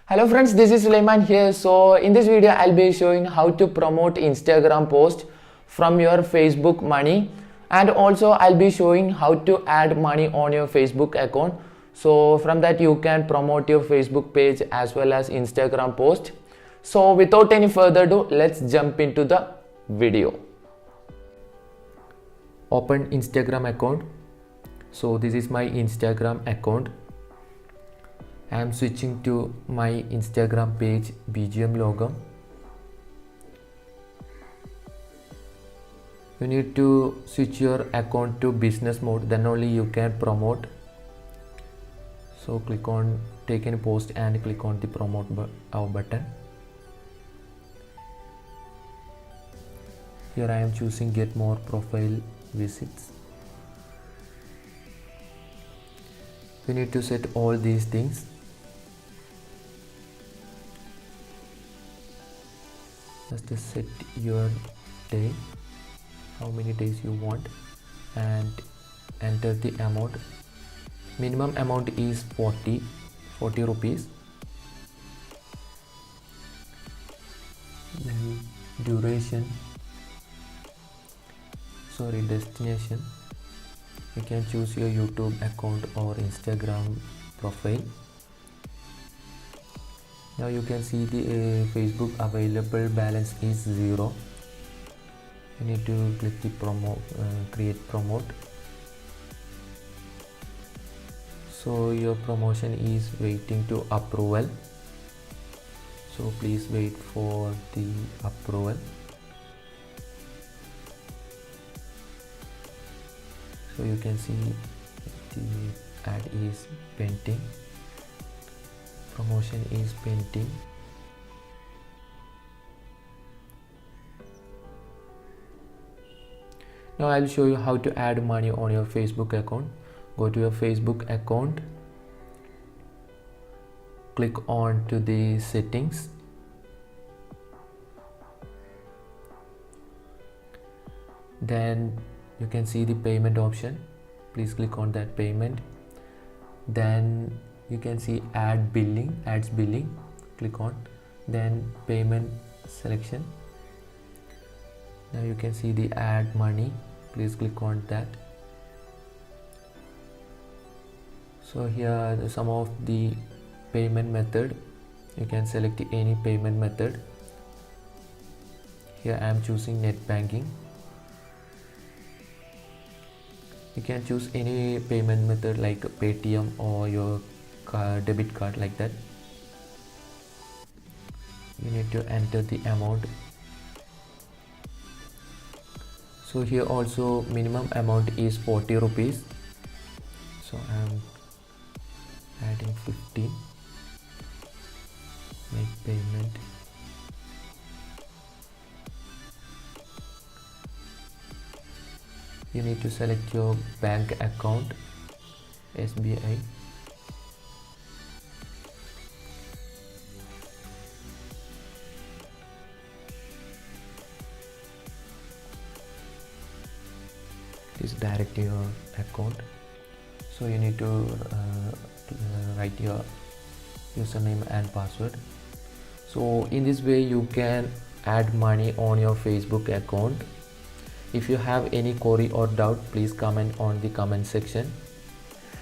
Hello friends, this is Sulaiman here. So in this video I'll be showing how to promote Instagram post from your Facebook money, and also I'll be showing how to add money on your Facebook account. So from that you can promote your Facebook page as well as Instagram post. So without any further ado, let's jump into the video. Open Instagram account. So this is my Instagram account. I am switching to my Instagram page BGM logo. You need to switch your account to business mode, then only you can promote. So click on take any post and click on the promote button. Here I am choosing get more profile visits. You need to set all these things. Just set your day, how many days you want, and enter the amount. Minimum amount is 40 rupees. Then duration, destination, you can choose your YouTube account or Instagram profile. Now you can see the Facebook available balance is 0. You need to click the create promote. So your promotion is waiting to approval, so please wait for the approval. So you can see the ad is pending, promotion is pending. Now I'll show you how to add money on your Facebook account. Go to your Facebook account, click on to the settings, then you can see the payment option. Please click on that payment. Then you can see ads billing, click on, then payment selection. Now you can see the add money, please click on that. So here are some of the payment method. You can select any payment method. Here I am choosing net banking. You can choose any payment method like Paytm or your debit card, like that. You need to enter the amount. So here also minimum amount is 40 rupees. So I am adding 15. Make payment. You need to select your bank account, SBI. Please direct your account. So you need to write your username and password. So in this way you can add money on your Facebook account. If you have any query or doubt, please comment on the comment section.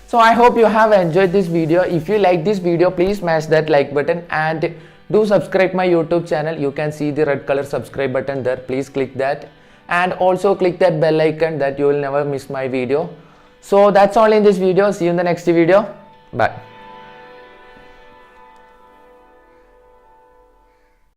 So I hope you have enjoyed this video. If you like this video, please smash that like button and do subscribe my YouTube channel. You can see the red color subscribe button there. Please click that and also click that bell icon that you will never miss my video. So that's all in this video. See you in the next video. Bye.